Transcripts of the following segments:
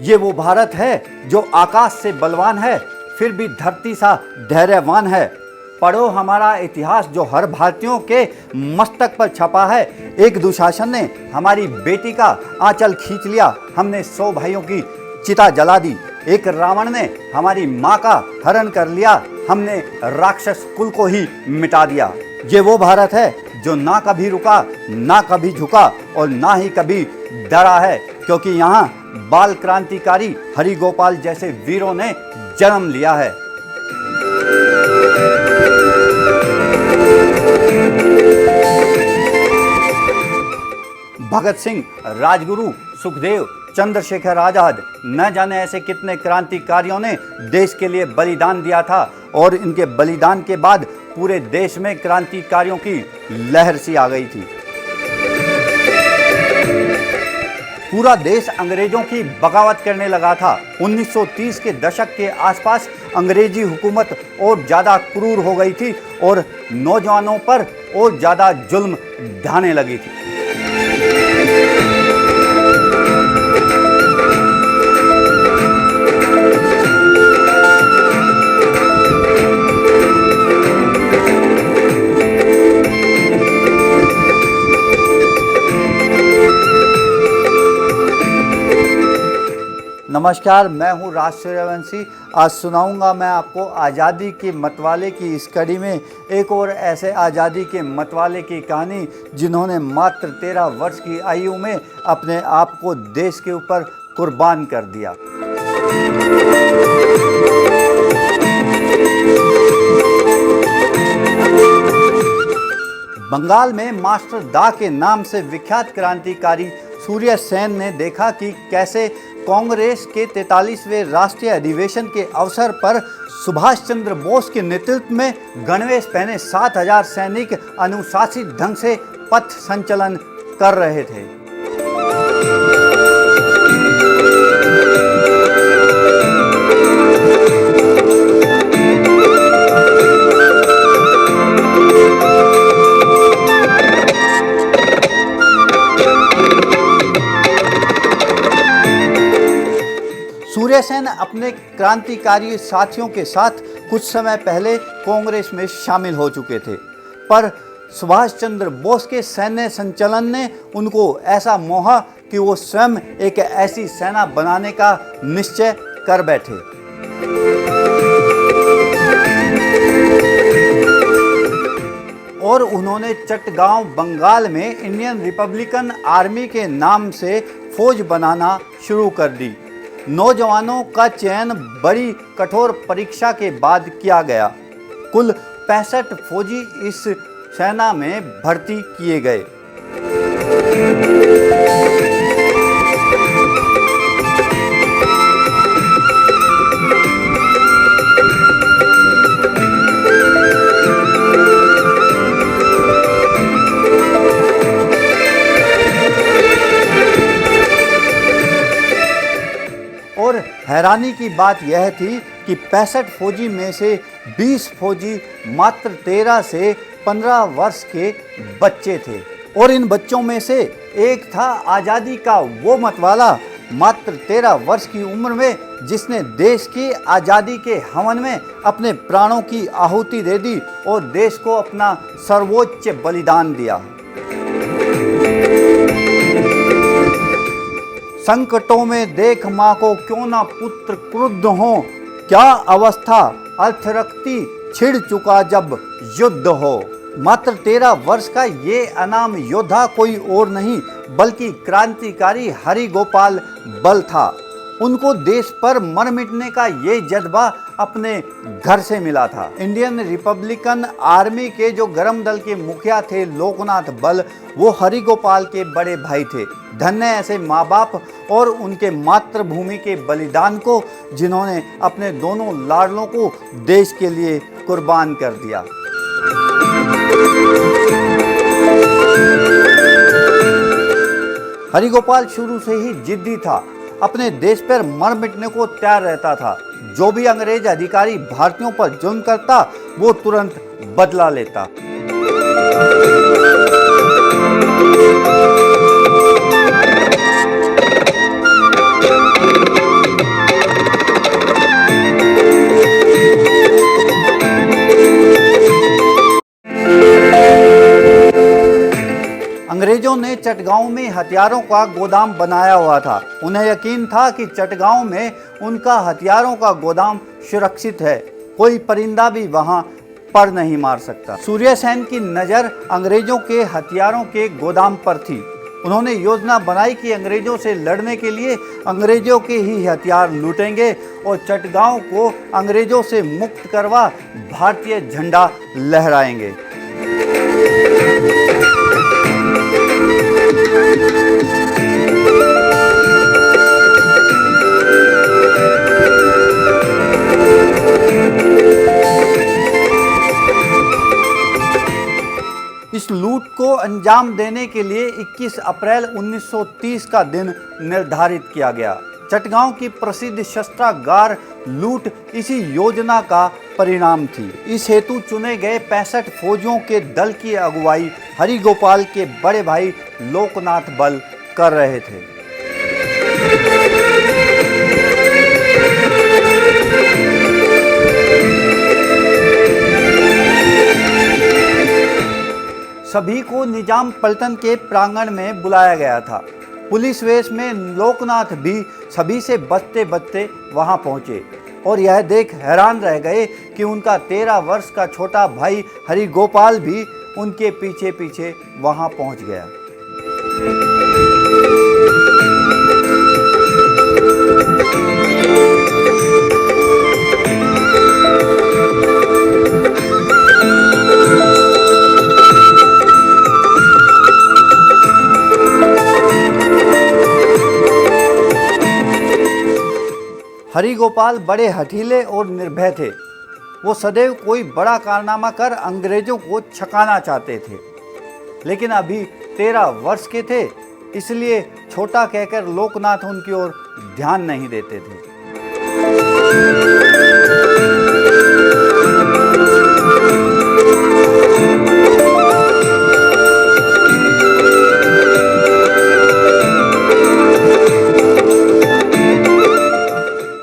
ये वो भारत है जो आकाश से बलवान है, फिर भी धरती सा धैर्यवान है। पढ़ो हमारा इतिहास जो हर भारतीयों के मस्तक पर छपा है। एक दुशासन ने हमारी बेटी का आंचल खींच लिया, हमने 100 भाइयों की चिता जला दी। एक रावण ने हमारी माँ का हरण कर लिया, हमने राक्षस कुल को ही मिटा दिया। ये वो भारत है जो ना कभी रुका, ना कभी झुका और ना ही कभी डरा है, क्योंकि यहाँ बाल क्रांतिकारी हरि गोपाल जैसे वीरों ने जन्म लिया है। भगत सिंह, राजगुरु, सुखदेव, चंद्रशेखर आजाद, न जाने ऐसे कितने क्रांतिकारियों ने देश के लिए बलिदान दिया था और इनके बलिदान के बाद पूरे देश में क्रांतिकारियों की लहर सी आ गई थी। पूरा देश अंग्रेजों की बगावत करने लगा था। 1930 के दशक के आसपास अंग्रेजी हुकूमत और ज़्यादा क्रूर हो गई थी और नौजवानों पर और ज़्यादा जुल्म ढाने लगी थी। नमस्कार, मैं हूँ राज सूर्यवंशी। आज सुनाऊंगा मैं आपको आज़ादी के मतवाले की इस कड़ी में एक और ऐसे आज़ादी के मतवाले की कहानी जिन्होंने मात्र 13 वर्ष की आयु में अपने आप को देश के ऊपर कुर्बान कर दिया। बंगाल में मास्टर दा के नाम से विख्यात क्रांतिकारी सूर्य सेन ने देखा कि कैसे कांग्रेस के 43वें राष्ट्रीय अधिवेशन के अवसर पर सुभाष चंद्र बोस के नेतृत्व में गणवेश पहने 7000 सैनिक अनुशासित ढंग से पथ संचलन कर रहे थे। सूर्य सेन अपने क्रांतिकारी साथियों के साथ कुछ समय पहले कांग्रेस में शामिल हो चुके थे, पर सुभाष चंद्र बोस के सैन्य संचलन ने उनको ऐसा मोहा कि वो स्वयं एक ऐसी सेना बनाने का निश्चय कर बैठे। और उन्होंने चटगांव बंगाल में इंडियन रिपब्लिकन आर्मी के नाम से फौज बनाना शुरू कर दी। नौजवानों का चयन बड़ी कठोर परीक्षा के बाद किया गया। कुल 65 फौजी इस सेना में भर्ती किए गए। और हैरानी की बात यह थी कि 65 फौजी में से 20 फौजी मात्र 13 से 15 वर्ष के बच्चे थे। और इन बच्चों में से एक था आज़ादी का वो मतवाला मात्र 13 वर्ष की उम्र में, जिसने देश की आज़ादी के हवन में अपने प्राणों की आहुति दे दी और देश को अपना सर्वोच्च बलिदान दिया। संकटों में देख माँ को क्यों ना पुत्र क्रुद्ध हो, क्या अवस्था अर्थ रखती छिड़ चुका जब युद्ध हो। मात्र 13 वर्ष का ये अनाम योद्धा कोई और नहीं बल्कि क्रांतिकारी हरि गोपाल बल था। उनको देश पर मर मिटने का ये जज्बा अपने घर से मिला था। इंडियन रिपब्लिकन आर्मी के जो गरम दल के मुखिया थे लोकनाथ बल, वो हरि गोपाल के बड़े भाई थे। धन्य ऐसे माँ बाप और उनके मातृभूमि के बलिदान को, जिन्होंने अपने दोनों लाडलों को देश के लिए कुर्बान कर दिया। हरि गोपाल शुरू से ही जिद्दी था, अपने देश पर मर मिटने को तैयार रहता था। जो भी अंग्रेज अधिकारी भारतीयों पर जुल्म करता वो तुरंत बदला लेता। अंग्रेजों ने चटगांव में हथियारों का गोदाम बनाया हुआ था। उन्हें यकीन था कि चटगांव में उनका हथियारों का गोदाम सुरक्षित है, कोई परिंदा भी वहां पर नहीं मार सकता। सूर्यसेन की नज़र अंग्रेजों के हथियारों के गोदाम पर थी। उन्होंने योजना बनाई कि अंग्रेजों से लड़ने के लिए अंग्रेजों के ही हथियार लूटेंगे और चटगांव को अंग्रेजों से मुक्त करवा भारतीय झंडा लहराएंगे। इस लूट को अंजाम देने के लिए 21 अप्रैल 1930 का दिन निर्धारित किया गया। चटगांव की प्रसिद्ध शस्त्रागार लूट इसी योजना का परिणाम थी। इस हेतु चुने गए 65 फौजियों के दल की अगुवाई हरिगोपाल के बड़े भाई लोकनाथ बल कर रहे थे। सभी को निजाम पलटन के प्रांगण में बुलाया गया था। पुलिस वेश में लोकनाथ भी सभी से बचते बचते वहां पहुंचे और यह देख हैरान रह गए कि उनका 13 वर्ष का छोटा भाई हरिगोपाल भी उनके पीछे पीछे वहां पहुंच गया। हरिगोपाल बड़े हठीले और निर्भय थे। वो सदैव कोई बड़ा कारनामा कर अंग्रेजों को छकाना चाहते थे, लेकिन अभी 13 वर्ष के थे, इसलिए छोटा कहकर लोकनाथ उनकी ओर ध्यान नहीं देते थे।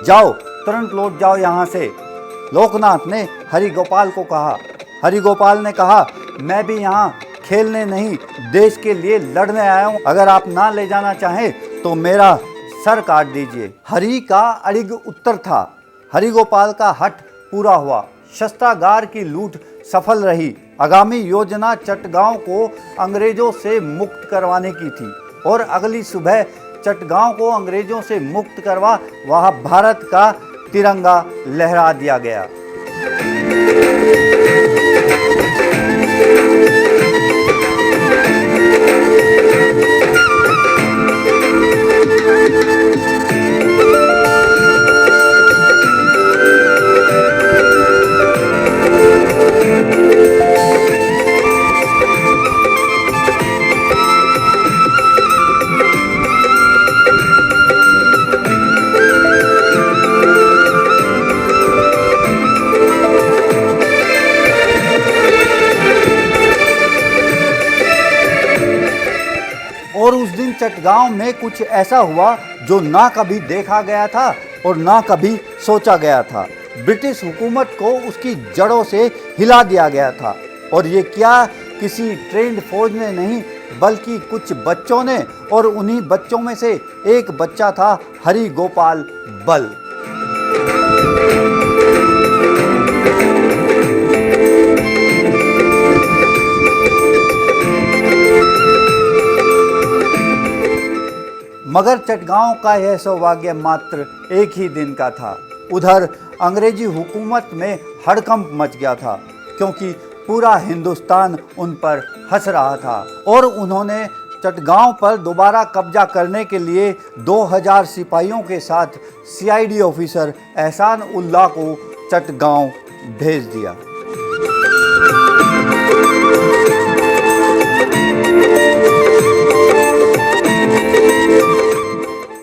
जाओ, तुरंत लौट जाओ यहाँ से, लोकनाथ ने हरिगोपाल को कहा। हरिगोपाल ने कहा, मैं भी यहाँ खेलने नहीं, देश के लिए लड़ने आया हूँ। अगर आप ना ले जाना चाहें तो मेरा सर काट दीजिए। हरि का अड़िग उत्तर था। हरिगोपाल का हठ पूरा हुआ। शस्त्रागार की लूट सफल रही। आगामी योजना चटगांव को अंग्रेजों से मुक्त करवाने की थी और अगली सुबह चटगांव को अंग्रेजों से मुक्त करवा वहां भारत का तिरंगा लहरा दिया गया। और उस दिन चटगांव में कुछ ऐसा हुआ जो ना कभी देखा गया था और ना कभी सोचा गया था। ब्रिटिश हुकूमत को उसकी जड़ों से हिला दिया गया था, और ये क्या किसी ट्रेंड फौज ने नहीं, बल्कि कुछ बच्चों ने, और उन्हीं बच्चों में से एक बच्चा था हरिगोपाल बल। मगर चटगांव का यह सौभाग्य मात्र एक ही दिन का था। उधर अंग्रेजी हुकूमत में हड़कंप मच गया था, क्योंकि पूरा हिंदुस्तान उन पर हंस रहा था और उन्होंने चटगांव पर दोबारा कब्जा करने के लिए 2000 सिपाहियों के साथ CID ऑफिसर एहसान उल्लाह को चटगांव भेज दिया।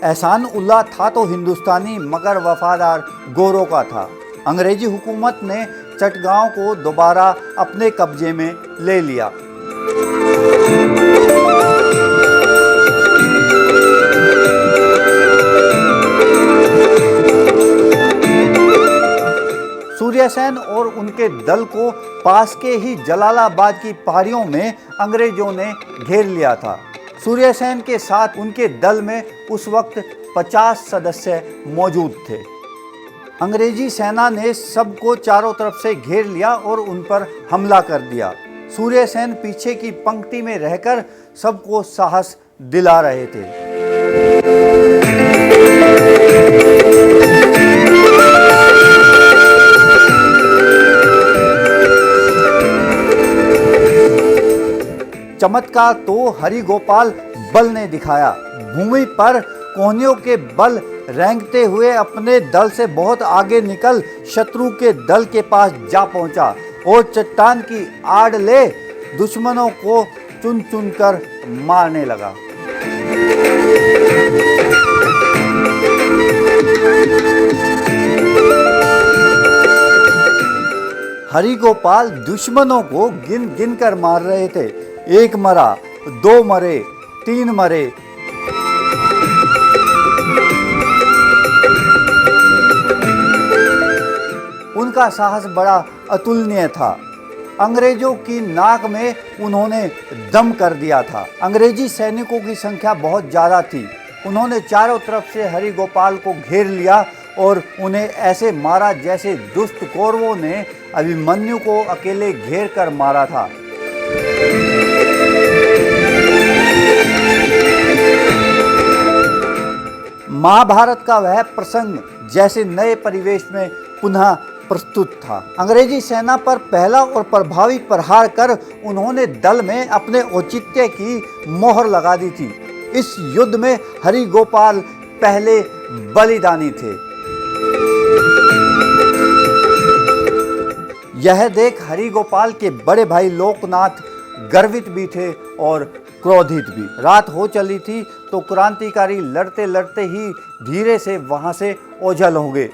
एहसान उल्लाह था तो हिंदुस्तानी, मगर वफादार गोरों का था। अंग्रेजी हुकूमत ने चटगांव को दोबारा अपने कब्जे में ले लिया। सूर्यसेन और उनके दल को पास के ही जलालाबाद की पहाड़ियों में अंग्रेजों ने घेर लिया था। सूर्यसेन के साथ उनके दल में उस वक्त 50 सदस्य मौजूद थे। अंग्रेजी सेना ने सबको चारों तरफ से घेर लिया और उन पर हमला कर दिया। सूर्यसेन पीछे की पंक्ति में रहकर सबको साहस दिला रहे थे। चमत्कार तो हरिगोपाल बल ने दिखाया। भूमि पर कोहनियों के बल रेंगते हुए अपने दल से बहुत आगे निकल शत्रु के दल के पास जा पहुंचा और चट्टान की आड़ ले दुश्मनों को चुन चुन कर मारने लगा। हरिगोपाल दुश्मनों को गिन गिन कर मार रहे थे। 1 मरा, 2 मरे, 3 मरे। उनका साहस बड़ा अतुलनीय था। अंग्रेजों की नाक में उन्होंने दम कर दिया था। अंग्रेजी सैनिकों की संख्या बहुत ज़्यादा थी। उन्होंने चारों तरफ से हरिगोपाल को घेर लिया और उन्हें ऐसे मारा जैसे दुष्ट कौरवों ने अभिमन्यु को अकेले घेर कर मारा था। महाभारत का वह प्रसंग जैसे नए परिवेश में पुनः प्रस्तुत था। अंग्रेजी सेना पर पहला और प्रभावी प्रहार कर उन्होंने दल में अपने औचित्य की मोहर लगा दी थी। इस युद्ध में हरिगोपाल पहले बलिदानी थे। यह देख हरिगोपाल के बड़े भाई लोकनाथ गर्वित भी थे और क्रोधित भी। रात हो चली थी तो क्रांतिकारी लड़ते लड़ते ही धीरे से वहां से ओझल हो गए।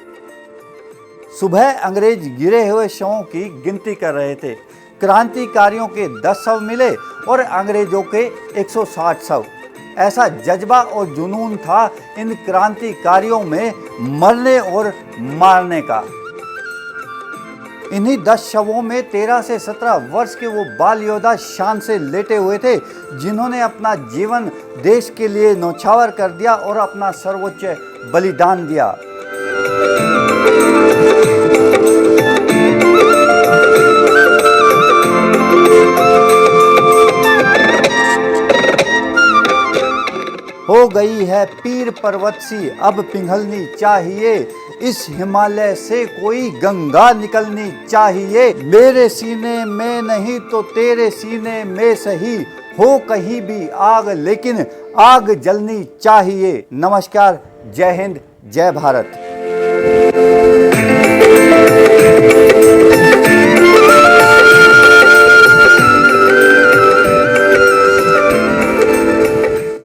सुबह अंग्रेज गिरे हुए शवों की गिनती कर रहे थे। क्रांतिकारियों के 10 शव मिले और अंग्रेजों के 160 शव। ऐसा जज्बा और जुनून था इन क्रांतिकारियों में मरने और मारने का। इन्हीं 10 शवों में 13 से 17 वर्ष के वो बाल योद्धा शान से लेटे हुए थे, जिन्होंने अपना जीवन देश के लिए न्यौछावर कर दिया और अपना सर्वोच्च बलिदान दिया। हो गई है पीर पर्वत सी अब पिघलनी चाहिए, इस हिमालय से कोई गंगा निकलनी चाहिए। मेरे सीने में नहीं तो तेरे सीने में सही, हो कहीं भी आग लेकिन आग जलनी चाहिए। नमस्कार, जय हिंद, जय भारत।